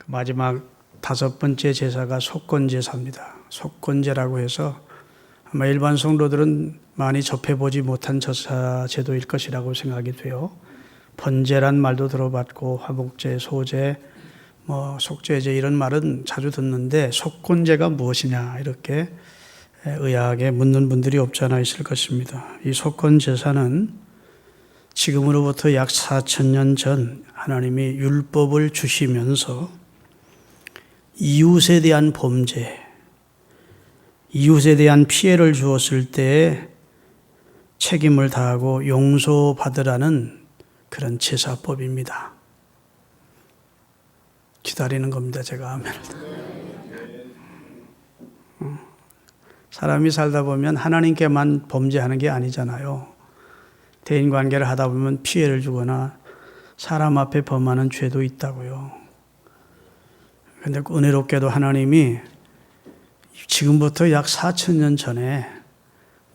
마지막 5번째 제사가 속건제사입니다. 속건제라고 해서 아마 일반 성도들은 많이 접해보지 못한 제사 제도일 것이라고 생각이 돼요. 번제란 말도 들어봤고 화목제, 소제, 속죄제 이런 말은 자주 듣는데 속건제가 무엇이냐 이렇게 의아하게 묻는 분들이 없지 않아 있을 것입니다. 이 속건제사는 지금으로부터 약 4,000년 전 하나님이 율법을 주시면서 이웃에 대한 범죄, 이웃에 대한 피해를 주었을 때 책임을 다하고 용서받으라는 그런 제사법입니다. 기다리는 겁니다. 제가 하면. 사람이 살다 보면 하나님께만 범죄하는 게 아니잖아요. 대인관계를 하다 보면 피해를 주거나 사람 앞에 범하는 죄도 있다고요. 그런데 은혜롭게도 하나님이 지금부터 약 4,000년 전에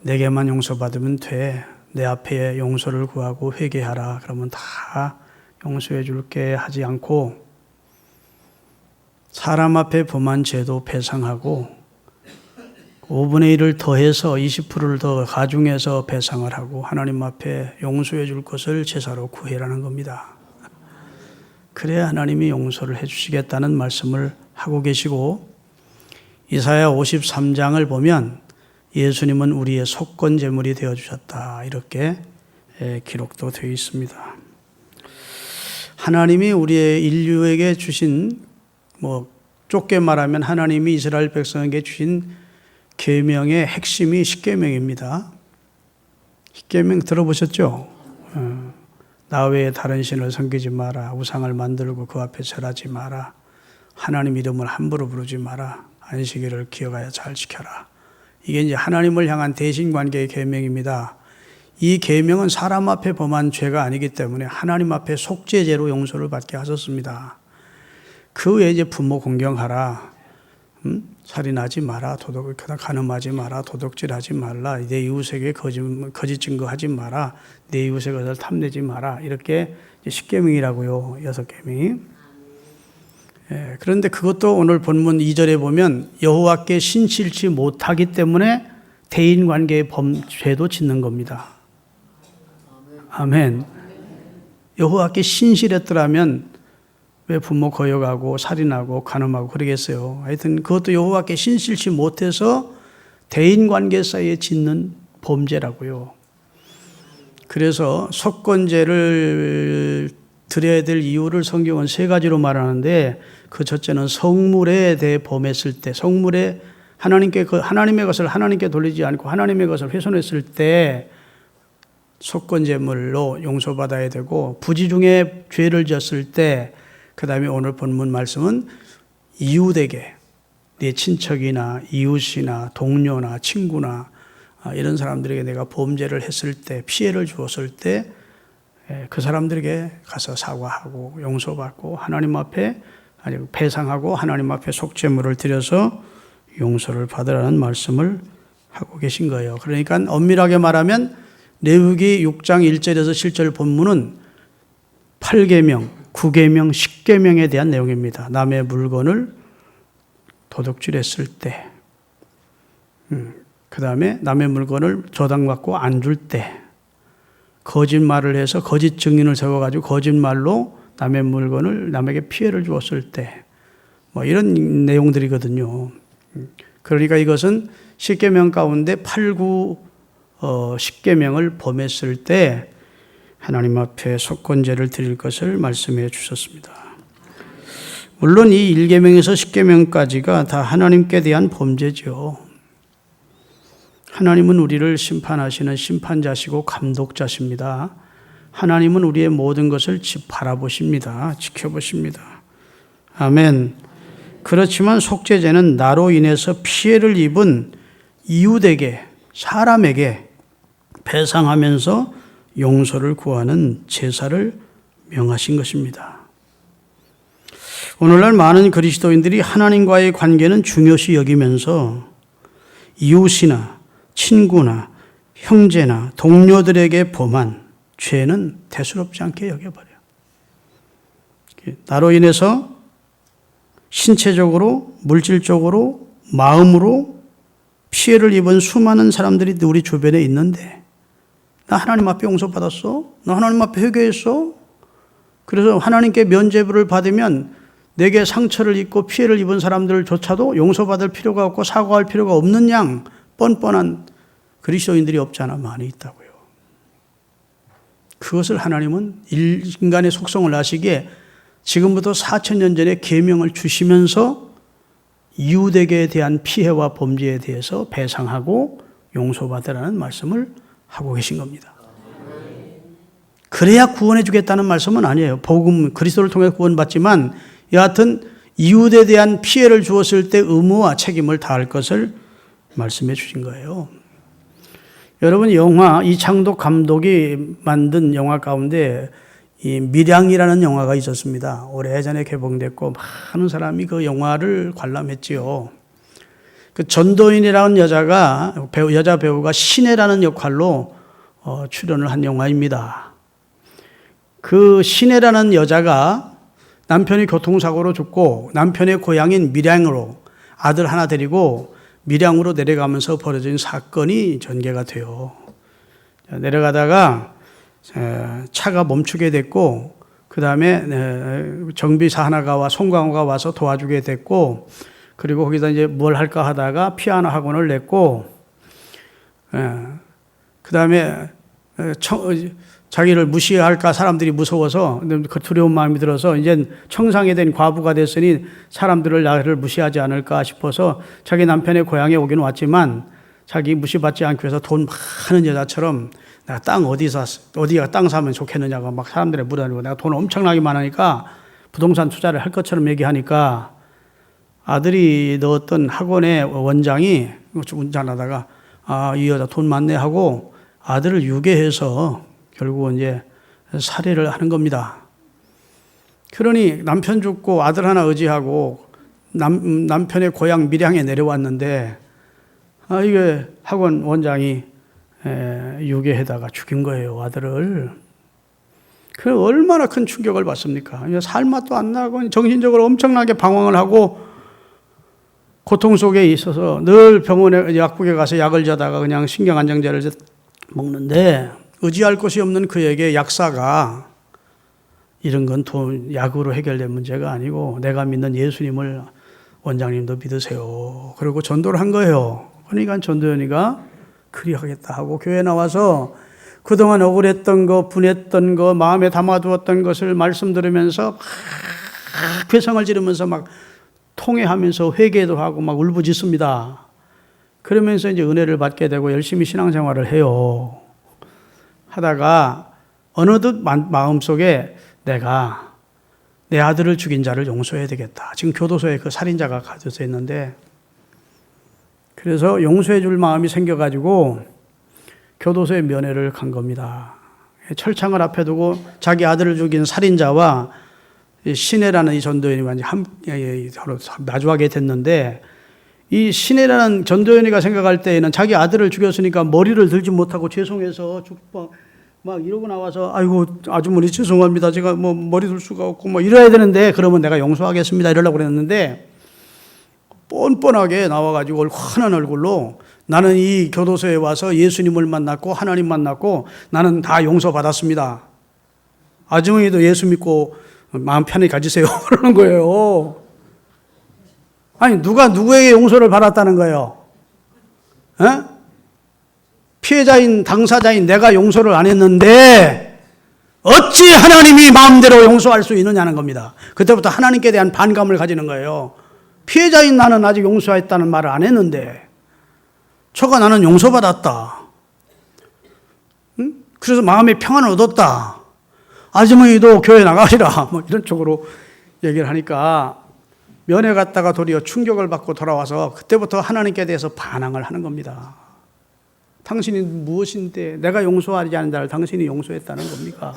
내게만 용서받으면 돼. 내 앞에 용서를 구하고 회개하라. 그러면 다 용서해 줄게 하지 않고 사람 앞에 범한 죄도 배상하고 5분의 1을 더해서 20%를 더 가중해서 배상을 하고 하나님 앞에 용서해 줄 것을 제사로 구해라는 겁니다. 그래야 하나님이 용서를 해 주시겠다는 말씀을 하고 계시고 이사야 53장을 보면 예수님은 우리의 속건제물이 되어주셨다 이렇게 기록도 되어 있습니다. 하나님이 우리의 인류에게 주신 좁게 말하면 하나님이 이스라엘 백성에게 주신 계명의 핵심이 십계명입니다. 십계명 들어보셨죠? 나 외에 다른 신을 섬기지 마라. 우상을 만들고 그 앞에 절하지 마라. 하나님 이름을 함부로 부르지 마라. 안식일을 기억하여 잘 지켜라. 이게 이제 하나님을 향한 대신관계의 계명입니다. 이 계명은 사람 앞에 범한 죄가 아니기 때문에 하나님 앞에 속죄제로 용서를 받게 하셨습니다. 그 외에 이제 부모 공경하라. 살인하지 마라. 간음하지 마라. 도둑질하지 말라. 내 이웃에게 거짓 증거하지 마라. 내 이웃의 것을 탐내지 마라. 이렇게 10계명이라고요. 6계명이. 그런데 그것도 오늘 본문 2절에 보면 여호와께 신실치 못하기 때문에 대인관계의 죄도 짓는 겁니다. 아멘. 여호와께 신실했더라면 왜 부모 거역하고 살인하고 간음하고 그러겠어요. 하여튼 그것도 여호와께 신실치 못해서 대인관계 사이에 짓는 범죄라고요. 그래서 속건제를 드려야 될 이유를 성경은 3가지로 말하는데 그 첫째는 성물에 대해 범했을 때, 성물에 하나님의 것을 하나님께 돌리지 않고 하나님의 것을 훼손했을 때 속건제물로 용서받아야 되고 부지 중에 죄를 지었을 때 그 다음에 오늘 본문 말씀은 이웃에게 내 친척이나 이웃이나 동료나 친구나 이런 사람들에게 내가 범죄를 했을 때 피해를 주었을 때 그 사람들에게 가서 사과하고 용서받고 하나님 앞에 배상하고 하나님 앞에 속죄물을 드려서 용서를 받으라는 말씀을 하고 계신 거예요. 그러니까 엄밀하게 말하면 레위기 6장 1절에서 7절 본문은 8계명, 9계명, 10계명에 대한 내용입니다. 남의 물건을 도둑질했을 때, 그 다음에 남의 물건을 조당받고 안 줄 때, 거짓말을 해서 거짓 증인을 세워가지고 거짓말로 남의 물건을 남에게 피해를 주었을 때, 이런 내용들이거든요. 그러니까 이것은 10계명 가운데 8, 9, 10계명을 범했을 때 하나님 앞에 속건제를 드릴 것을 말씀해 주셨습니다. 물론 이 1계명에서 10계명까지가 다 하나님께 대한 범죄죠. 하나님은 우리를 심판하시는 심판자시고 감독자십니다. 하나님은 우리의 모든 것을 바라보십니다. 지켜보십니다. 아멘. 그렇지만 속죄제는 나로 인해서 피해를 입은 이웃에게, 사람에게 배상하면서 용서를 구하는 제사를 명하신 것입니다. 오늘날 많은 그리스도인들이 하나님과의 관계는 중요시 여기면서 이웃이나 친구나 형제나 동료들에게 범한 죄는 대수롭지 않게 여겨버려요. 나로 인해서 신체적으로, 물질적으로, 마음으로 피해를 입은 수많은 사람들이 우리 주변에 있는데, 나 하나님 앞에 용서받았어? 나 하나님 앞에 회개했어? 그래서 하나님께 면죄부를 받으면 내게 상처를 입고 피해를 입은 사람들조차도 용서받을 필요가 없고 사과할 필요가 없는 양 뻔뻔한 그리스도인들이 없지 않아 많이 있다고요. 그것을 하나님은 인간의 속성을 아시기에 지금부터 4,000년 전에 계명을 주시면서 이웃에게 대한 피해와 범죄에 대해서 배상하고 용서받으라는 말씀을 하고 계신 겁니다. 그래야 구원해 주겠다는 말씀은 아니에요. 복음, 그리스도를 통해 구원받지만 여하튼 이웃에 대한 피해를 주었을 때 의무와 책임을 다할 것을 말씀해 주신 거예요. 여러분, 영화 이창독 감독이 만든 영화 가운데 이 밀양이라는 영화가 있었습니다. 오래전에 개봉됐고 많은 사람이 그 영화를 관람했지요. 그 전도인이라는 여자 배우가 신혜라는 역할로 출연을 한 영화입니다. 그 신혜라는 여자가 남편이 교통사고로 죽고 남편의 고향인 밀양으로 아들 하나 데리고 밀양으로 내려가면서 벌어진 사건이 전개가 돼요. 내려가다가 차가 멈추게 됐고 그 다음에 정비사 하나가 송강호가 와서 도와주게 됐고 그리고 거기다 이제 뭘 할까 하다가 피아노 학원을 냈고 그 다음에 자기를 무시할까 사람들이 무서워서 그 두려운 마음이 들어서 이제 청상이 된 과부가 됐으니 사람들을 나를 무시하지 않을까 싶어서 자기 남편의 고향에 오긴 왔지만 자기 무시받지 않기 위해서 돈 많은 여자처럼 내가 어디가 땅 사면 좋겠느냐고 막 사람들이 물어다니고 내가 돈 엄청나게 많으니까 부동산 투자를 할 것처럼 얘기하니까 아들이 넣었던 학원의 원장이 운전하다가 이 여자 돈 많네 하고 아들을 유괴해서 결국은 이제 살해를 하는 겁니다. 그러니 남편 죽고 아들 하나 의지하고 남편의 고향 밀양에 내려왔는데 이게 학원 원장이 유괴해다가 죽인 거예요, 아들을. 그 얼마나 큰 충격을 받습니까? 살맛도 안 나고 정신적으로 엄청나게 방황을 하고 고통 속에 있어서 늘 병원에 약국에 가서 약을 자다가 그냥 신경안정제를 먹는데 의지할 곳이 없는 그에게 약사가 이런 건 약으로 해결될 문제가 아니고 내가 믿는 예수님을 원장님도 믿으세요. 그리고 전도를 한 거예요. 그러니까 전도연이가 그리하겠다 하고 교회 나와서 그동안 억울했던 거, 분했던 거, 마음에 담아두었던 것을 말씀 들으면서 막 괴성을 지르면서 막 통회하면서 회개도 하고 막 울부짖습니다. 그러면서 이제 은혜를 받게 되고 열심히 신앙생활을 해요. 하다가 어느덧 마음속에 내가 내 아들을 죽인 자를 용서해야 되겠다. 지금 교도소에 그 살인자가 가둬져 있는데 그래서 용서해 줄 마음이 생겨가지고 교도소에 면회를 간 겁니다. 철창을 앞에 두고 자기 아들을 죽인 살인자와 신혜라는 이 전도연이 서로 마주하게 됐는데 이 신혜라는 전도연이가 생각할 때에는 자기 아들을 죽였으니까 머리를 들지 못하고 죄송해서 막 이러고 나와서 아이고 아주머니 죄송합니다. 제가 뭐 머리 들 수가 없고 뭐 이래야 되는데 그러면 내가 용서하겠습니다. 이러려고 그랬는데 뻔뻔하게 나와가지고 환한 얼굴로 나는 이 교도소에 와서 예수님을 만났고 하나님 만났고 나는 다 용서받았습니다. 아주머니도 예수 믿고 마음 편히 가지세요. 그러는 거예요. 아니 누가 누구에게 용서를 받았다는 거예요? 에? 피해자인 당사자인 내가 용서를 안 했는데 어찌 하나님이 마음대로 용서할 수 있느냐는 겁니다. 그때부터 하나님께 대한 반감을 가지는 거예요. 피해자인 나는 아직 용서했다는 말을 안 했는데 저가 나는 용서받았다. 응? 그래서 마음의 평안을 얻었다. 아주머니도 교회 나가시라. 뭐 이런 쪽으로 얘기를 하니까 면회 갔다가 도리어 충격을 받고 돌아와서 그때부터 하나님께 대해서 반항을 하는 겁니다. 당신이 무엇인데 내가 용서하지 않은 자를 당신이 용서했다는 겁니까?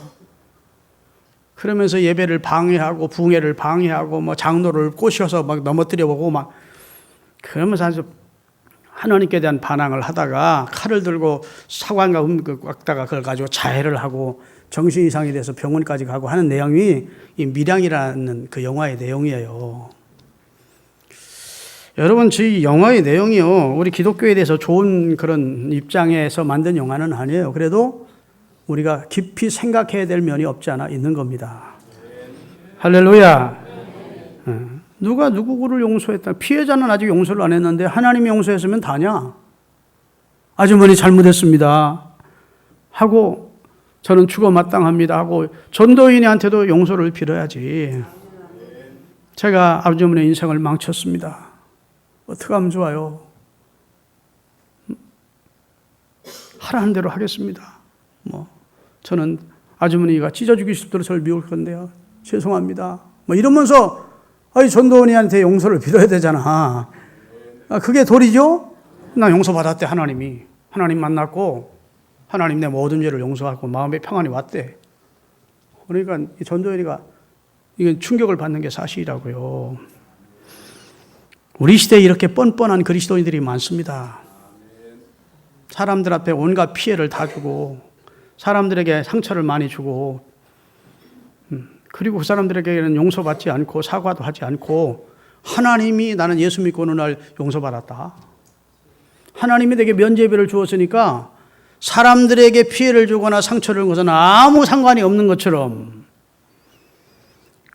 그러면서 예배를 방해하고 붕해를 방해하고 뭐 장로를 꼬셔서 막 넘어뜨려 보고 막 그러면서 아주 하나님께 대한 반항을 하다가 칼을 들고 사관과 깎다가 그걸 가지고 자해를 하고 정신 이상이 돼서 병원까지 가고 하는 내용이 이 밀양이라는 그 영화의 내용이에요. 여러분, 이 영화의 내용이요, 우리 기독교에 대해서 좋은 그런 입장에서 만든 영화는 아니에요. 그래도 우리가 깊이 생각해야 될 면이 없지 않아 있는 겁니다. 할렐루야. 누가 누구를 용서했다. 피해자는 아직 용서를 안 했는데 하나님이 용서했으면 다냐? 아주머니 잘못했습니다 하고 저는 죽어 마땅합니다 하고 전도인한테도 용서를 빌어야지. 제가 아주머니의 인생을 망쳤습니다. 어떻게 하면 좋아요? 하라는 대로 하겠습니다. 저는 아주머니가 찢어 죽일 수도록 저를 미울 건데요. 죄송합니다. 이러면서 전도인한테 용서를 빌어야 되잖아. 그게 도리죠? 나 용서받았대, 하나님이. 하나님 만났고 하나님 내 모든 죄를 용서하고 마음의 평안이 왔대. 그러니까 이 전도인이가 이건 충격을 받는 게 사실이라고요. 우리 시대에 이렇게 뻔뻔한 그리스도인들이 많습니다. 사람들 앞에 온갖 피해를 다 주고 사람들에게 상처를 많이 주고 그리고 그 사람들에게는 용서받지 않고 사과도 하지 않고 하나님이 나는 예수 믿고 어느 날 용서받았다. 하나님이 내게 면죄비를 주었으니까 사람들에게 피해를 주거나 상처를 준 것은 아무 상관이 없는 것처럼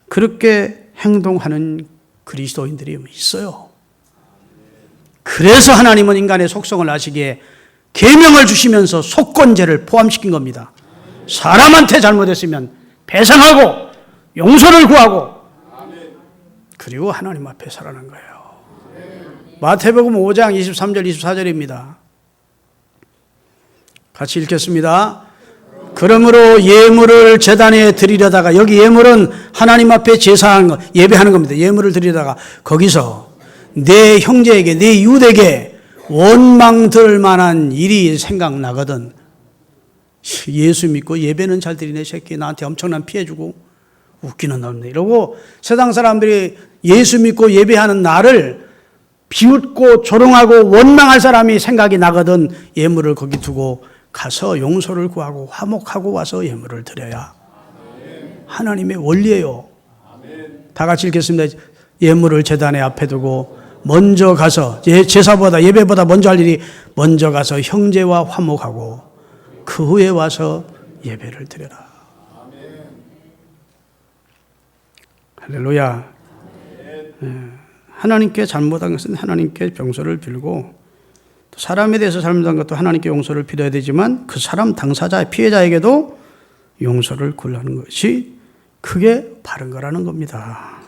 그렇게 행동하는 그리스도인들이 있어요. 그래서 하나님은 인간의 속성을 아시기에 계명을 주시면서 속건제를 포함시킨 겁니다. 사람한테 잘못했으면 배상하고 용서를 구하고 그리고 하나님 앞에 살아난 거예요. 마태복음 5장 23절 24절입니다. 같이 읽겠습니다. 그러므로 예물을 제단에 드리려다가, 여기 예물은 하나님 앞에 제사하는 거, 예배하는 겁니다. 예물을 드리려다가 거기서 내 형제에게, 내 이웃에게 원망 들 만한 일이 생각나거든. 예수 믿고 예배는 잘 드리네, 새끼. 나한테 엄청난 피해 주고 웃기는 놈네. 이러고 세상 사람들이 예수 믿고 예배하는 나를 비웃고 조롱하고 원망할 사람이 생각이 나거든. 예물을 거기 두고 가서 용서를 구하고 화목하고 와서 예물을 드려야 하나님의 원리예요. 다 같이 읽겠습니다. 예물을 제단의 앞에 두고 먼저 가서, 제사보다 예배보다 먼저 할 일이 먼저 가서 형제와 화목하고 그 후에 와서 예배를 드려라. 할렐루야. 하나님께 잘못한 것은 하나님께 용서를 빌고, 사람에 대해서 잘못한 것도 하나님께 용서를 빌어야 되지만 그 사람 당사자, 피해자에게도 용서를 구하는 것이 그게 바른 거라는 겁니다.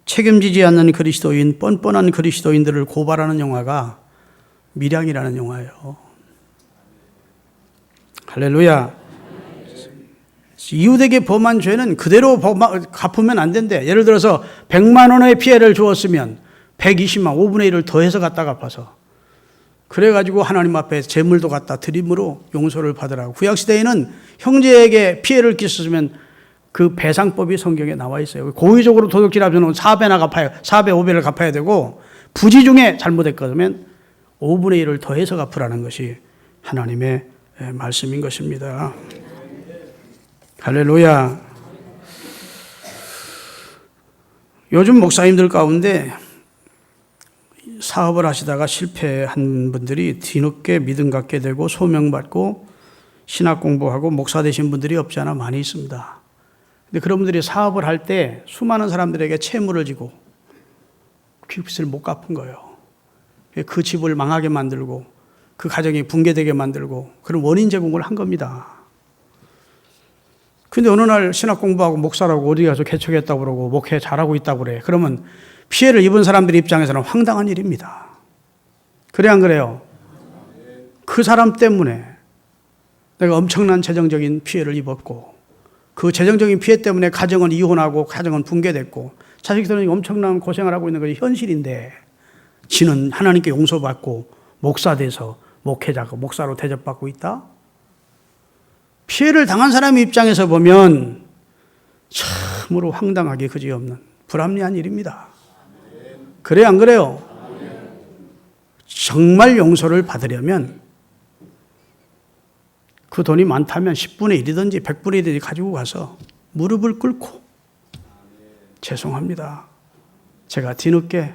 책임지지 않는 그리스도인, 뻔뻔한 그리스도인들을 고발하는 영화가 밀양이라는 영화예요. 할렐루야. 이웃에게 범한 죄는 그대로 갚으면 안 된대. 예를 들어서 100만 원의 피해를 주었으면 120만, 5분의 1을 더해서 갖다 갚아서, 그래가지고 하나님 앞에 제물도 갖다 드림으로 용서를 받으라고. 구약시대에는 형제에게 피해를 끼쳤으면 그 배상법이 성경에 나와 있어요. 고의적으로 도둑질하면 4배나 갚아야, 4배, 5배를 갚아야 되고, 부지 중에 잘못했거든 5분의 1을 더해서 갚으라는 것이 하나님의 말씀인 것입니다. 할렐루야. 요즘 목사님들 가운데 사업을 하시다가 실패한 분들이 뒤늦게 믿음 갖게 되고 소명받고 신학 공부하고 목사 되신 분들이 없지 않아 많이 있습니다. 근데 그런 분들이 사업을 할 때 수많은 사람들에게 채무를 지고 그 빚을 못 갚은 거예요. 그 집을 망하게 만들고 그 가정이 붕괴되게 만들고 그런 원인 제공을 한 겁니다. 근데 어느 날 신학 공부하고 목사라고 어디 가서 개척했다고 그러고 목회 잘하고 있다고 그래. 그러면 피해를 입은 사람들 입장에서는 황당한 일입니다. 그래 안 그래요? 그 사람 때문에 내가 엄청난 재정적인 피해를 입었고, 그 재정적인 피해 때문에 가정은 이혼하고 가정은 붕괴됐고 자식들은 엄청난 고생을 하고 있는 것이 현실인데, 지는 하나님께 용서받고 목사 돼서 목회자고 목사로 대접받고 있다? 피해를 당한 사람의 입장에서 보면 참으로 황당하게 그지없는 불합리한 일입니다. 그래 안 그래요? 정말 용서를 받으려면 그 돈이 많다면 10분의 1이든지 100분의 1이든지 가지고 가서 무릎을 꿇고 죄송합니다. 제가 뒤늦게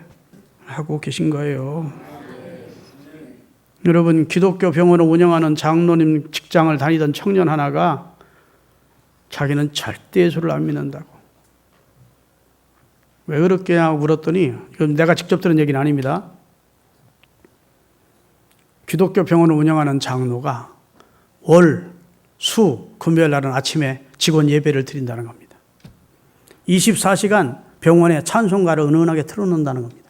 하고 계신 거예요. 여러분, 기독교 병원을 운영하는 장로님 직장을 다니던 청년 하나가 자기는 절대 예수를 안 믿는다고. 왜 그렇게 하고 물었더니, 이건 내가 직접 들은 얘기는 아닙니다. 기독교 병원을 운영하는 장로가 월, 수, 금요일 날은 아침에 직원 예배를 드린다는 겁니다. 24시간 병원에 찬송가를 은은하게 틀어놓는다는 겁니다.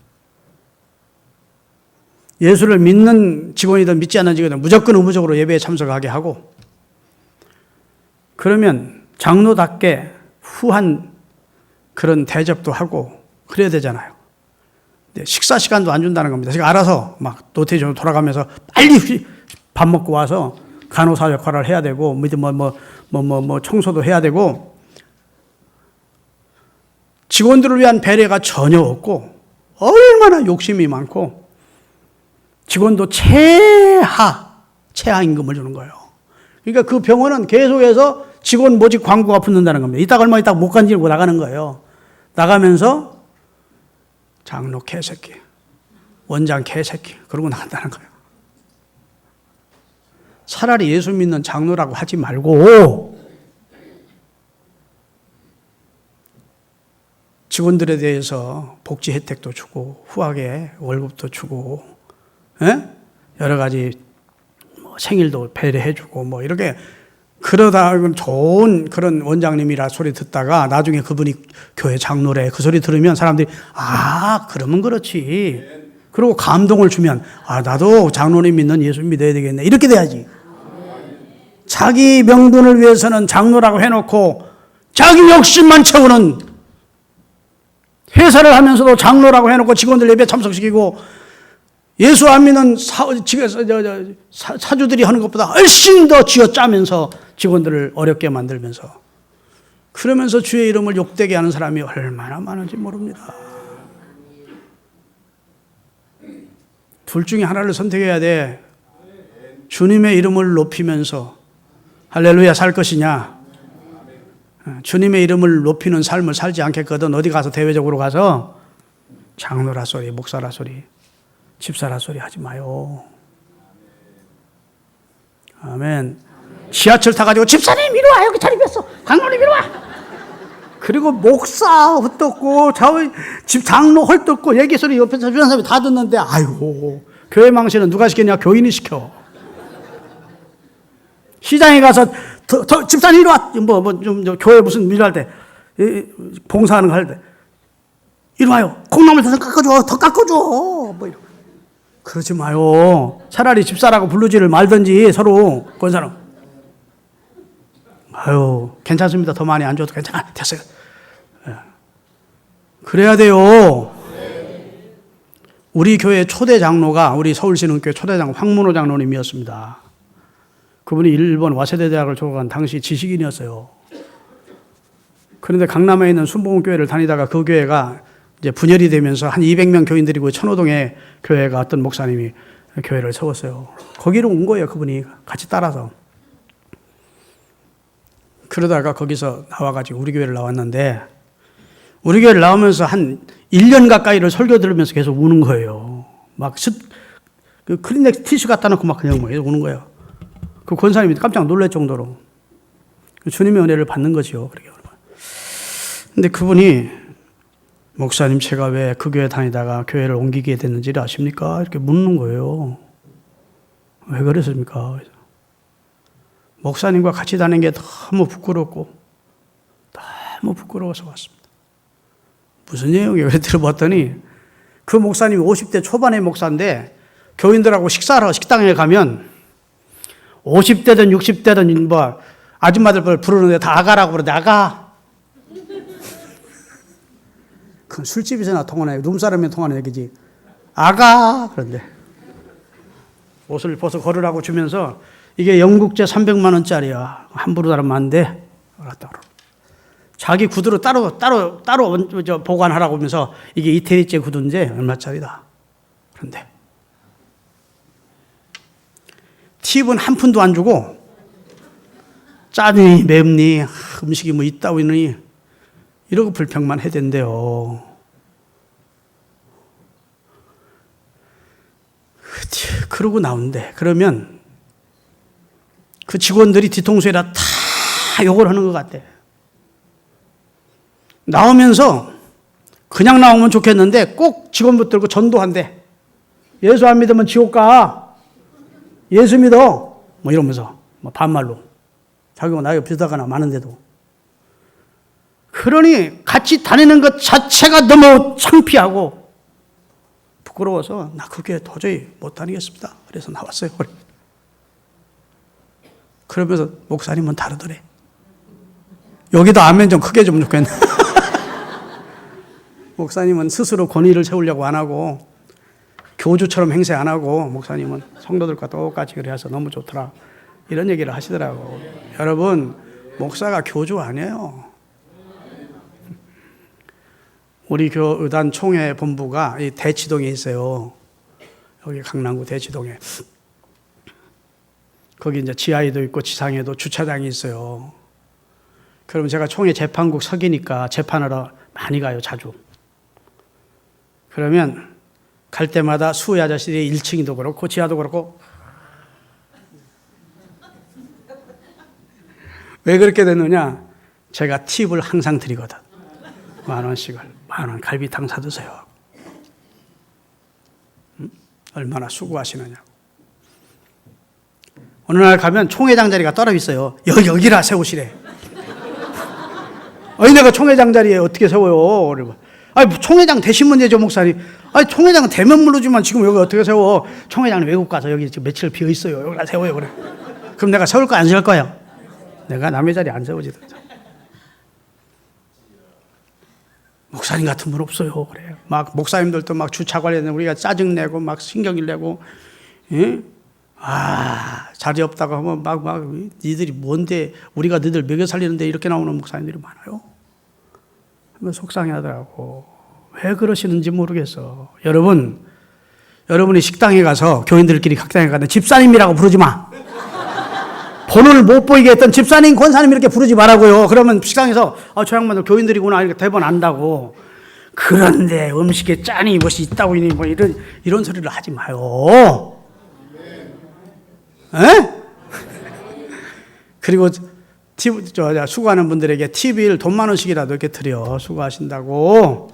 예수를 믿는 직원이든 믿지 않는 직원이든 무조건 의무적으로 예배에 참석하게 하고, 그러면 장로답게 후한 그런 대접도 하고 그래야 되잖아요. 식사 시간도 안 준다는 겁니다. 제가 알아서 막 노태우로 돌아가면서 빨리 밥 먹고 와서 간호사 역할을 해야 되고, 청소도 해야 되고, 직원들을 위한 배려가 전혀 없고, 얼마나 욕심이 많고, 직원도 최하 임금을 주는 거예요. 그러니까 그 병원은 계속해서 직원 모집 광고가 붙는다는 겁니다. 이따 얼마 있다가 못 간지르고 나가는 거예요. 나가면서 장로 개새끼, 원장 개새끼, 그러고 나간다는 거예요. 차라리 예수 믿는 장로라고 하지 말고 직원들에 대해서 복지 혜택도 주고 후하게 월급도 주고, 여러 가지 생일도 배려해주고 이렇게, 그러다 좋은 그런 원장님이라 소리 듣다가 나중에 그분이 교회 장로래 그 소리 들으면 사람들이 그러면 그렇지. 그리고 감동을 주면 나도 장로님 믿는 예수 믿어야 되겠네. 이렇게 돼야지. 자기 명분을 위해서는 장로라고 해놓고 자기 욕심만 채우는, 회사를 하면서도 장로라고 해놓고 직원들 예배 참석시키고, 예수 안 믿는 사주들이 하는 것보다 훨씬 더 쥐어짜면서 직원들을 어렵게 만들면서, 그러면서 주의 이름을 욕되게 하는 사람이 얼마나 많은지 모릅니다. 둘 중에 하나를 선택해야 돼. 주님의 이름을 높이면서 할렐루야 살 것이냐, 주님의 이름을 높이는 삶을 살지 않겠거든 어디 가서 대외적으로 가서 장로라 소리, 목사라 소리, 집사라 소리 하지 마요. 아멘. 지하철 타가지고 집사님 이리 와, 여기 자리 뺐어, 장로님 이리 와. 그리고 목사 헛듣고 집 장로 헐뜯고 얘기 소리 옆에서 주변 사람이 다 듣는데, 아이고, 교회 망신은 누가 시켰냐? 교인이 시켜. 시장에 가서 집사님 이리 와, 교회 무슨 일할 때, 봉사하는 거 할 때, 이리 와요, 콩나물 더 깎아줘, 더 깎아줘, 이러고. 그러지 마요. 차라리 집사라고 부르지를 말든지 서로. 그런 사람, 괜찮습니다, 더 많이 안 줘도 괜찮아, 됐어요. 그래야 돼요. 우리 교회 초대 장로가 우리 서울신흥교회 초대 장로 황문호 장로님이었습니다. 그분이 일본 와세대 대학을 졸업한 당시 지식인이었어요. 그런데 강남에 있는 순복음교회를 다니다가 그 교회가 이제 분열이 되면서 한 200명 교인들이고 천호동에 교회가 어떤 목사님이 교회를 세웠어요. 거기로 온 거예요, 그분이 같이 따라서. 그러다가 거기서 나와가지고 우리 교회를 나왔는데, 우리 교회를 나오면서 한 1년 가까이를 설교 들으면서 계속 우는 거예요. 그 클리넥스 티슈 갖다 놓고 막 그냥 우는 거예요. 그 권사님이 깜짝 놀랄 정도로 주님의 은혜를 받는 거죠. 근데 그분이, 목사님 제가 왜 그 교회 다니다가 교회를 옮기게 됐는지를 아십니까? 이렇게 묻는 거예요. 왜 그랬습니까? 목사님과 같이 다니는 게 너무 부끄럽고 너무 부끄러워서 왔습니다. 무슨 내용이에요? 그래 들어봤더니 그 목사님이 50대 초반의 목사인데 교인들하고 식사하러 식당에 가면 50대든 60대든 아줌마들 부르는데 다 아가라고 그러는데, 아가. 그건 술집에서나 통하는, 룸사람이 통하는 얘기지. 아가. 그런데 옷을 벗어 걸으라고 주면서, 이게 영국제 300만 원짜리야. 함부로 다루면 안 돼. 자기 구두로 따로 보관하라고 하면서, 이게 이태리제 구두인데 얼마짜리다. 그런데 팁은 한 푼도 안 주고, 짜니 맵니 음식이 있다 보니 이러고 불평만 해댄대요. 그러고 나온대. 그러면 그 직원들이 뒤통수에다 다 욕을 하는 것 같대. 나오면서 그냥 나오면 좋겠는데 꼭 직원 붙들고 전도한대. 예수 안 믿으면 지옥 가. 예수 믿어. 뭐 이러면서 반말로. 자기가 나이가 비슷하거나 많은데도. 그러니 같이 다니는 것 자체가 너무 창피하고 부끄러워서 나 그 교회 도저히 못 다니겠습니다. 그래서 나왔어요. 그러면서 목사님은 다르더래. 여기도 아멘 좀 크게 좀 좋겠네. 목사님은 스스로 권위를 세우려고 안 하고 교주처럼 행세 안 하고 목사님은 성도들과 똑같이 그래서 너무 좋더라. 이런 얘기를 하시더라고. 여러분, 목사가 교주 아니에요. 우리 교단 총회 본부가 이 대치동에 있어요. 여기 강남구 대치동에. 거기 이제 지하에도 있고 지상에도 주차장이 있어요. 그럼 제가 총회 재판국 서기니까 재판하러 많이 가요, 자주. 그러면 갈 때마다 수호의 아저씨들이 1층도 그렇고 지하도 그렇고 왜 그렇게 됐느냐? 제가 팁을 항상 드리거든. 10,000원씩을. 10,000원 갈비탕 사드세요. 얼마나 수고하시느냐고. 어느 날 가면 총회장 자리가 떨어 있어요. 여기라 세우시래. 아니 내가 총회장 자리에 어떻게 세워요? 그러고. 아니 총회장 되시면 되죠, 목사님. 아니 총회장은 되면 모르지만 지금 여기 어떻게 세워? 총회장은 외국 가서 여기 지금 며칠 비어 있어요. 여기다 세워요. 그래. 그럼 내가 세울 거야, 안 세울 거야? 내가 남의 자리 안 세우지든. 목사님 같은 분 없어요. 그래. 막 목사님들도 막 주차 관련해 우리가 짜증 내고 막 신경질 내고, 예? 자리 없다고 하면 막 니들이 뭔데 우리가 너희들 먹여 살리는데 이렇게 나오는 목사님들이 많아요. 속상해하더라고. 왜 그러시는지 모르겠어. 여러분이 식당에 가서 교인들끼리 식당에 가는데 집사님이라고 부르지 마. 본을 못 보이게 했던 집사님, 권사님 이렇게 부르지 말라고요. 그러면 식당에서 저 양반들 교인들이구나 이렇게 대번 안다고. 그런데 음식에 짠이 무엇이 있다고 뭐 이런 소리를 하지 마요. 에? 그리고 수고하는 분들에게 팁을 돈 10,000원씩이라도 이렇게 드려. 수고하신다고.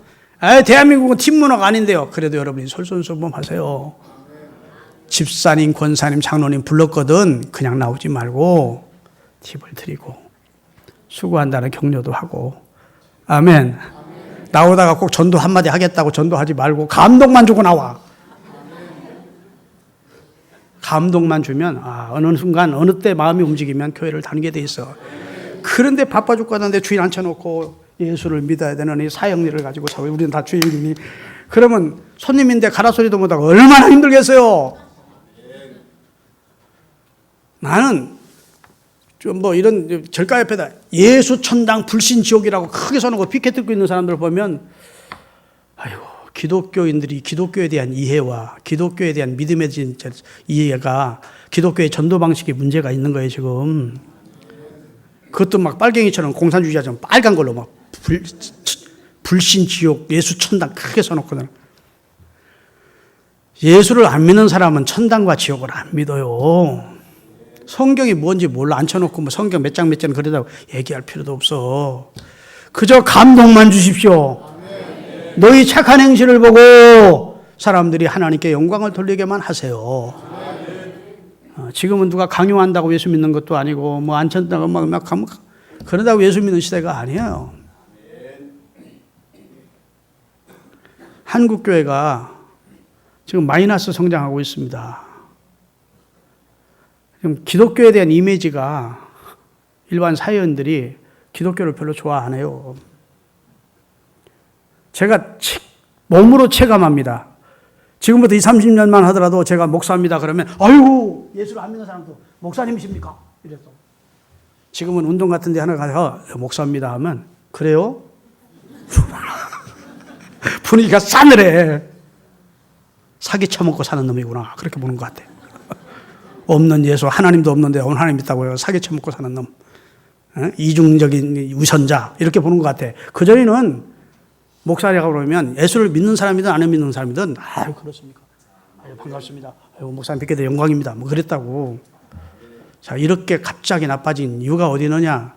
대한민국은 팁 문화가 아닌데요. 그래도 여러분이 솔선수범하세요. 집사님, 권사님, 장로님 불렀거든. 그냥 나오지 말고 팁을 드리고 수고한다는 격려도 하고. 아멘. 나오다가 꼭 전도 한마디 하겠다고 전도하지 말고 감동만 주고 나와. 감동만 주면 어느 순간 어느 때 마음이 움직이면 교회를 다니게 돼 있어. 그런데 바빠 죽겠는데 주인 앉혀놓고 예수를 믿어야 되는 이 사형리를 가지고 우리는 다 주인이니 그러면 손님인데 가라 소리도 못하고 얼마나 힘들겠어요. 나는 좀 이런 절가 옆에다 예수 천당 불신 지옥이라고 크게 써놓고 피켓 들고 있는 사람들 보면 기독교인들이 기독교에 대한 이해와 기독교에 대한 믿음에 대한 이해가 기독교의 전도 방식에 문제가 있는 거예요, 지금. 그것도 막 빨갱이처럼 공산주의자처럼 빨간 걸로 막 불신 지옥, 예수 천당 크게 써놓거든. 예수를 안 믿는 사람은 천당과 지옥을 안 믿어요. 성경이 뭔지 몰라 앉혀놓고 성경 몇 장 그러다고 얘기할 필요도 없어. 그저 감동만 주십시오. 너희 착한 행실을 보고 사람들이 하나님께 영광을 돌리게만 하세요. 지금은 누가 강요한다고 예수 믿는 것도 아니고 안 찬다고 막 그러다고 예수 믿는 시대가 아니에요. 한국 교회가 지금 마이너스 성장하고 있습니다. 지금 기독교에 대한 이미지가 일반 사회인들이 기독교를 별로 좋아 안 해요. 제가 몸으로 체감합니다. 지금부터 20-30년만 하더라도 제가 목사입니다 그러면 아이고 예수를 안 믿는 사람도 목사님이십니까? 이랬어. 지금은 운동 같은 데 하나 가서 목사입니다 하면 그래요? 분위기가 싸늘해. 사기 쳐먹고 사는 놈이구나. 그렇게 보는 것 같아. 없는 예수, 하나님도 없는데 하나님 있다고요. 사기 쳐먹고 사는 놈. 이중적인 우선자. 이렇게 보는 것 같아. 그전에는 목사라고 그러면 예수를 믿는 사람이든 안 믿는 사람이든 그렇습니까? 아유, 반갑습니다. 아유, 목사님 뵙게 돼 영광입니다. 뭐 그랬다고. 자, 이렇게 갑자기 나빠진 이유가 어디 있느냐?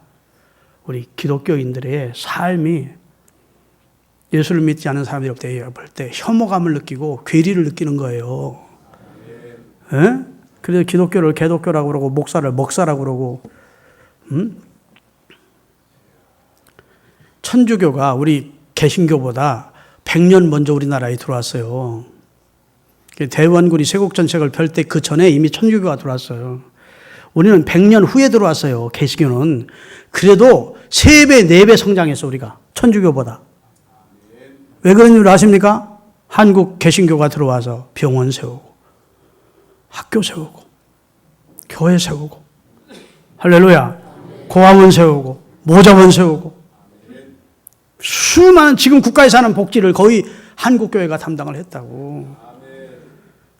우리 기독교인들의 삶이 예수를 믿지 않은 사람들이 볼 때 혐오감을 느끼고 괴리를 느끼는 거예요. 예? 그래서 기독교를 개독교라고 그러고 목사를 먹사라고 그러고, 천주교가 우리 개신교보다 100년 먼저 우리나라에 들어왔어요. 대원군이 세국전책을 펼 때 그 전에 이미 천주교가 들어왔어요. 우리는 100년 후에 들어왔어요. 개신교는. 그래도 3배, 4배 성장했어, 우리가. 천주교보다. 왜 그런 줄 아십니까? 한국 개신교가 들어와서 병원 세우고, 학교 세우고, 교회 세우고, 할렐루야. 고아원 세우고, 모자원 세우고, 수많은 지금 국가에서 하는 복지를 거의 한국교회가 담당을 했다고.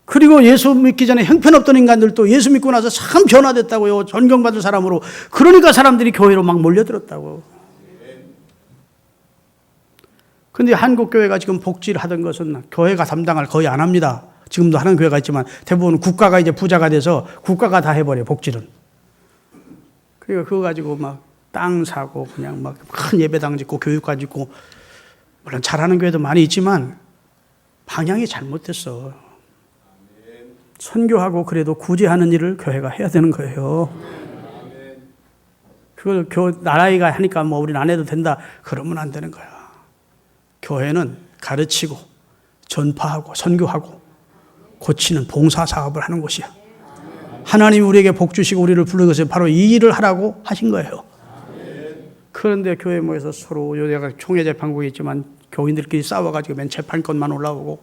그리고 예수 믿기 전에 형편없던 인간들도 예수 믿고 나서 참 변화됐다고요. 존경받을 사람으로. 그러니까 사람들이 교회로 막 몰려들었다고. 근데 한국교회가 지금 복지를 하던 것은 교회가 담당을 거의 안 합니다. 지금도 하는 교회가 있지만 대부분 국가가 이제 부자가 돼서 국가가 다 해버려요, 복지는. 그러니까 그거 가지고 막 땅 사고 그냥 막 큰 예배당 짓고 교육관 짓고, 물론 잘하는 교회도 많이 있지만 방향이 잘못됐어. 선교하고 그래도 구제하는 일을 교회가 해야 되는 거예요. 그걸 나라가 하니까 뭐 우리는 안 해도 된다 그러면 안 되는 거야. 교회는 가르치고 전파하고 선교하고 고치는 봉사 사업을 하는 곳이야. 하나님이 우리에게 복 주시고 우리를 부른 것은 바로 이 일을 하라고 하신 거예요. 그런데 교회 모여서 서로 여기가 총회 재판국이 있지만 교인들끼리 싸워가지고 맨 재판권만 올라오고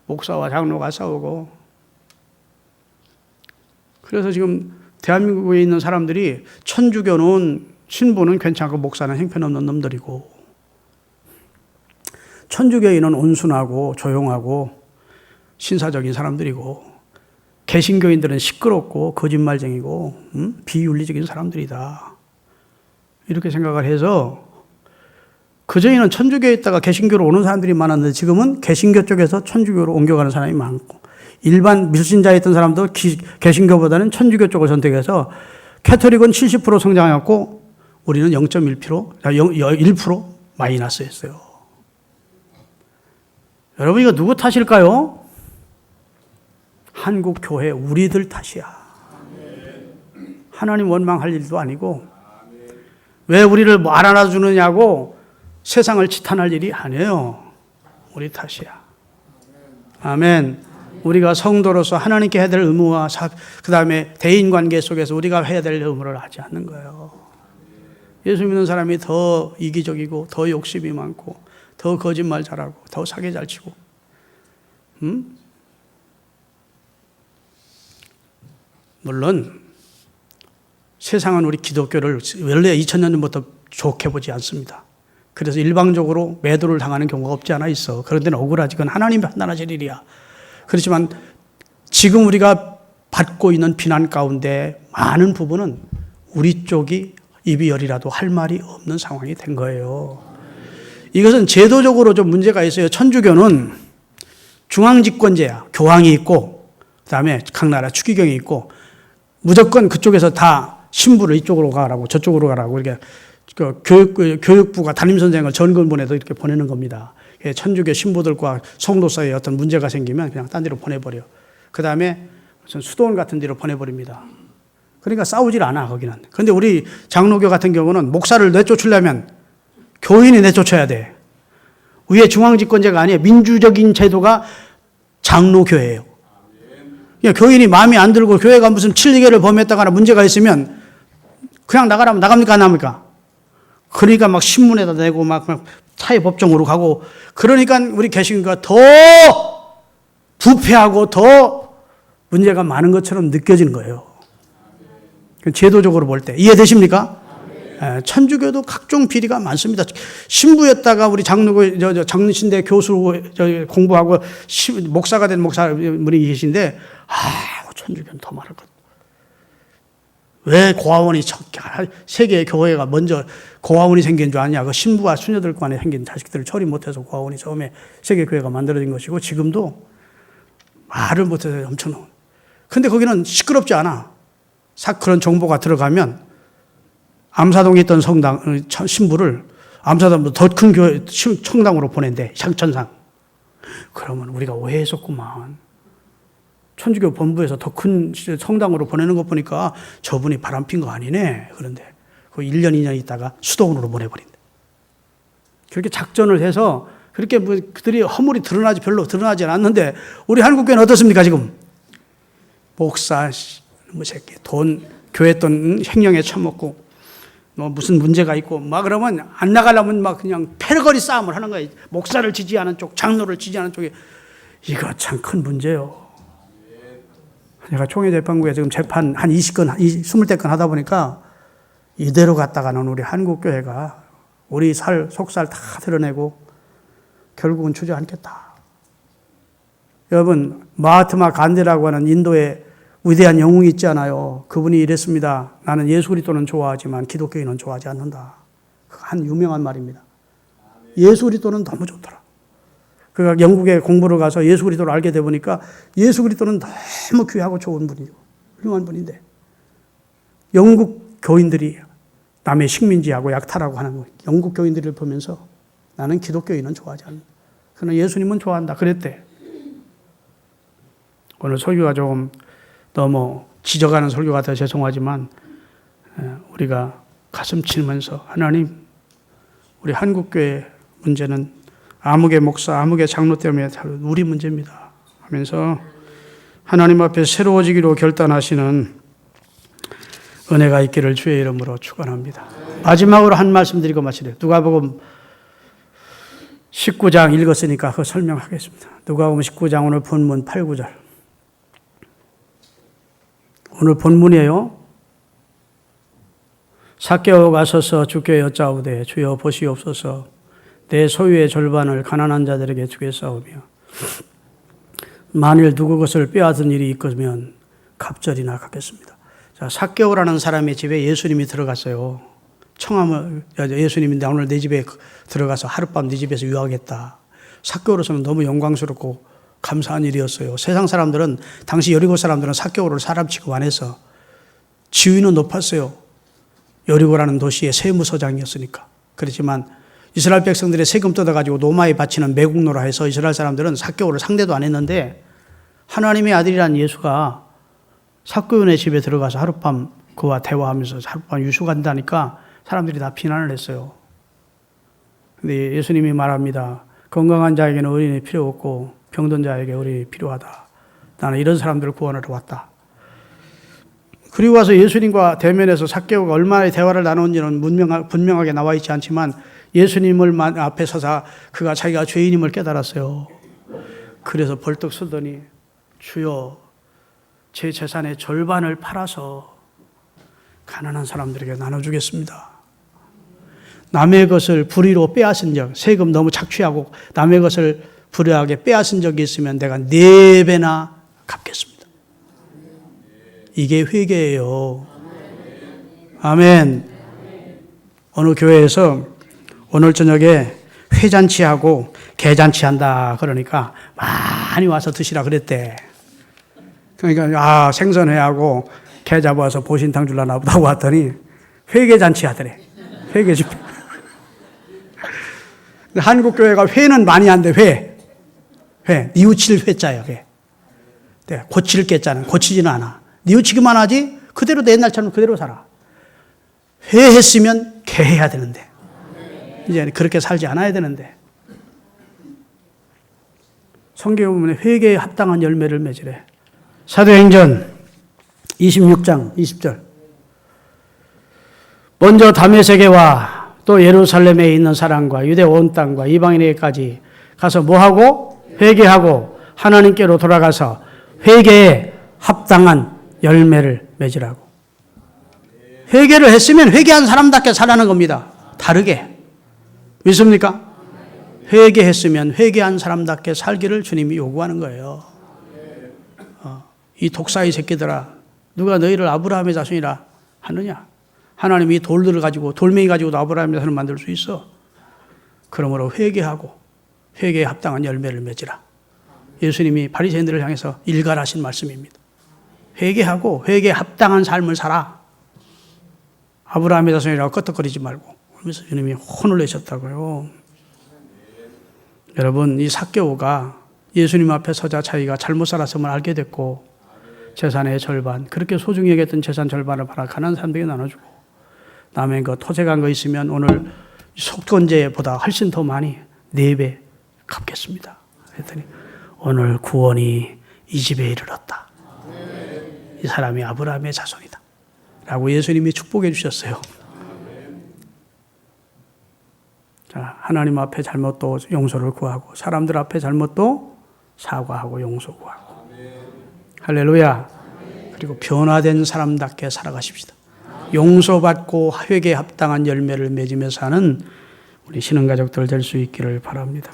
목사와 장로가 싸우고, 그래서 지금 대한민국에 있는 사람들이 천주교는 신부는 괜찮고 목사는 형편없는 놈들이고, 천주교인은 온순하고 조용하고 신사적인 사람들이고, 개신교인들은 시끄럽고 거짓말쟁이고 비윤리적인 사람들이다. 이렇게 생각을 해서 그전에는 천주교에 있다가 개신교로 오는 사람들이 많았는데 지금은 개신교 쪽에서 천주교로 옮겨가는 사람이 많고, 일반 밀신자에 있던 사람도 개신교보다는 천주교 쪽을 선택해서 캐톨릭은 70% 성장했고 우리는 1% 마이너스였어요. 여러분, 이거 누구 탓일까요? 한국 교회 우리들 탓이야. 하나님 원망할 일도 아니고, 왜 우리를 뭐 알아놔 주느냐고 세상을 지탄할 일이 아니에요. 우리 탓이야. 아멘. 우리가 성도로서 하나님께 해야 될 의무와 그 다음에 대인관계 속에서 우리가 해야 될 의무를 하지 않는 거예요. 예수 믿는 사람이 더 이기적이고 더 욕심이 많고 더 거짓말 잘하고 더 사기 잘 치고, 물론 세상은 우리 기독교를 원래 2000년 전부터 좋게 보지 않습니다. 그래서 일방적으로 매도를 당하는 경우가 없지 않아 있어. 그런 데는 억울하지. 그건 하나님이 판단하실 일이야. 그렇지만 지금 우리가 받고 있는 비난 가운데 많은 부분은 우리 쪽이 입이 열이라도 할 말이 없는 상황이 된 거예요. 이것은 제도적으로 좀 문제가 있어요. 천주교는 중앙집권제야. 교황이 있고 그다음에 각 나라 추기경이 있고 무조건 그쪽에서 다 신부를 이쪽으로 가라고 저쪽으로 가라고 이렇게 교육부가 담임선생을 전권 보내도 이렇게 보내는 겁니다. 천주교 신부들과 성도 사이에 어떤 문제가 생기면 그냥 딴 데로 보내버려. 그 다음에 수도원 같은 데로 보내버립니다. 그러니까 싸우질 않아, 거기는. 그런데 우리 장로교 같은 경우는 목사를 내쫓으려면 교인이 내쫓아야 돼. 위에 중앙집권제가 아니에요. 민주적인 제도가 장로교회예요. 교인이 마음에 안 들고 교회가 무슨 7계를 범했다거나 문제가 있으면 그냥 나가라면 나갑니까, 안 나갑니까? 그러니까 막 신문에다 내고 막 사회법정으로 가고, 그러니까 우리 개신교가 더 부패하고 더 문제가 많은 것처럼 느껴지는 거예요. 제도적으로 볼 때. 이해되십니까? 천주교도 각종 비리가 많습니다. 신부였다가 우리 장신대 교수 공부하고 목사가 된 목사분이 계신데, 천주교는 더 많을 것 같아요. 왜 고아원이 세계의 교회가 먼저 고아원이 생긴 줄 아냐? 그 신부와 수녀들 간에 생긴 자식들을 처리 못해서 고아원이 처음에 세계 교회가 만들어진 것이고, 지금도 말을 못해서 엄청. 근데 거기는 시끄럽지 않아. 그런 정보가 들어가면 암사동에 있던 성당, 신부를 암사동보다 더 큰 교회, 청당으로 보낸대, 향천상. 그러면 우리가 오해했었구만. 천주교 본부에서 더 큰 성당으로 보내는 거 보니까 저분이 바람핀 거 아니네. 그런데 그 1년, 2년 있다가 수도원으로 보내버린대. 그렇게 작전을 해서 그렇게 뭐 그들이 허물이 별로 드러나지 않았는데 우리 한국교회는 어떻습니까, 지금? 목사, 뭐 새끼, 교회 돈 횡령에 처먹고 뭐 무슨 문제가 있고 막 그러면 안 나가려면 막 그냥 패러거리 싸움을 하는 거예요. 목사를 지지하는 쪽, 장로를 지지하는 쪽에. 이거 참 큰 문제예요. 제가 총회재판국에 지금 재판 한 20건, 20대 건 하다 보니까 이대로 갔다가는 우리 한국교회가 우리 속살 다 드러내고 결국은 주저앉겠다. 여러분, 마하트마 간디라고 하는 인도의 위대한 영웅이 있잖아요. 그분이 이랬습니다. 나는 예수 그리스도는 좋아하지만 기독교인은 좋아하지 않는다. 한 유명한 말입니다. 예수 그리스도는 너무 좋더라. 그가 영국에 공부를 가서 예수 그리스도를 알게 돼 보니까 예수 그리스도는 너무 귀하고 좋은 분이고 훌륭한 분인데 영국 교인들이 남의 식민지하고 약탈하고 하는 거 영국 교인들을 보면서 나는 기독교인은 좋아하지 않는다. 그러나 예수님은 좋아한다. 그랬대. 오늘 설교가 조금 너무 지저가는 설교 같아서 죄송하지만 우리가 가슴 치면서 하나님 우리 한국교회 문제는 아무개 목사, 아무개 장로 때문에 우리 문제입니다 하면서 하나님 앞에 새로워지기로 결단하시는 은혜가 있기를 주의 이름으로 축원합니다. 마지막으로 한 말씀 드리고 마치래요. 누가복음 19장 읽었으니까 그거 설명하겠습니다. 누가복음 19장 오늘 본문 8, 9절. 오늘 본문이에요. 삭개오가 서서 주께 여짜오되 주여 보시옵소서 내 소유의 절반을 가난한 자들에게 주겠사오며 만일 누구 것을 빼앗은 일이 있으면 갑절이나 갚겠습니다. 자, 삭개오라는 사람의 집에 예수님이 들어갔어요. 예수님인데 오늘 내 집에 들어가서 하룻밤 네 집에서 유하겠다. 삭개오로서는 너무 영광스럽고 감사한 일이었어요. 세상 사람들은 당시 여리고 사람들은 삭개오를 사람 취급 안 해서 지위는 높았어요. 여리고라는 도시의 세무서장이었으니까. 그렇지만 이스라엘 백성들의 세금 뜯어가지고 노마에 바치는 매국노라 해서 이스라엘 사람들은 삭개오를 상대도 안 했는데 하나님의 아들이란 예수가 삭개오의 집에 들어가서 하룻밤 그와 대화하면서 하룻밤 유숙한다니까 사람들이 다 비난을 했어요. 근데 예수님이 말합니다. 건강한 자에게는 의인이 필요 없고 병든 자에게 의인이 필요하다. 나는 이런 사람들을 구원하러 왔다. 그리고 와서 예수님과 대면해서 삭개오가 얼마나 대화를 나눴는지는 분명하게 나와 있지 않지만 예수님을 앞에 서서 그가 자기가 죄인임을 깨달았어요. 그래서 벌떡 서더니 주여 제 재산의 절반을 팔아서 가난한 사람들에게 나눠주겠습니다. 남의 것을 불의로 빼앗은 적, 세금 너무 착취하고 남의 것을 불의하게 빼앗은 적이 있으면 내가 4배나 갚겠습니다. 이게 회개예요. 아멘. 어느 교회에서 오늘 저녁에 회잔치하고 개잔치한다 그러니까 많이 와서 드시라 그랬대. 그러니까 생선회하고 개 잡아서 보신탕 줄라나 보다 왔더니 회개잔치 하더래. 회개 집회. 한국 교회가 회는 많이 한대. 회. 뉘우칠 회자예요. 회. 네, 고칠 게자는 고치지는 않아. 뉘우치기만 하지 그대로 내 옛날처럼 그대로 살아. 회했으면 개해야 되는데 이제 그렇게 살지 않아야 되는데 성경에 보면 회개에 합당한 열매를 맺으래. 사도행전 26장 20절. 먼저 다메섹에와 또 예루살렘에 있는 사람과 유대 온 땅과 이방인에게까지 가서 뭐하고? 회개하고 하나님께로 돌아가서 회개에 합당한 열매를 맺으라고. 회개를 했으면 회개한 사람답게 살아가는 겁니다. 다르게. 믿습니까? 회개했으면 회개한 사람답게 살기를 주님이 요구하는 거예요. 이 독사의 새끼들아, 누가 너희를 아브라함의 자손이라 하느냐? 하나님이 돌들을 가지고 돌멩이 가지고도 아브라함의 자손을 만들 수 있어. 그러므로 회개하고 회개에 합당한 열매를 맺으라. 예수님이 바리새인들을 향해서 일갈하신 말씀입니다. 회개하고 회개에 합당한 삶을 살아. 아브라함의 자손이라고 끄떡거리지 말고. 그러면서 주님이 혼을 내셨다고요. 여러분, 이 삭개오가 예수님 앞에 서자 자기가 잘못 살았음을 알게 됐고 재산의 절반, 그렇게 소중히 여겼던 재산 절반을 팔아 가난한 사람들에게 나눠주고 남의 거 토색한 거 있으면 오늘 속건제보다 훨씬 더 많이 4배 갚겠습니다. 그랬더니 오늘 구원이 이 집에 이르렀다. 이 사람이 아브라함의 자손이다 라고 예수님이 축복해 주셨어요. 자, 하나님 앞에 잘못도 용서를 구하고 사람들 앞에 잘못도 사과하고 용서 구하고. 할렐루야. 그리고 변화된 사람답게 살아가십시다. 용서받고 회개에 합당한 열매를 맺으며 사는 우리 신앙가족들 될 수 있기를 바랍니다.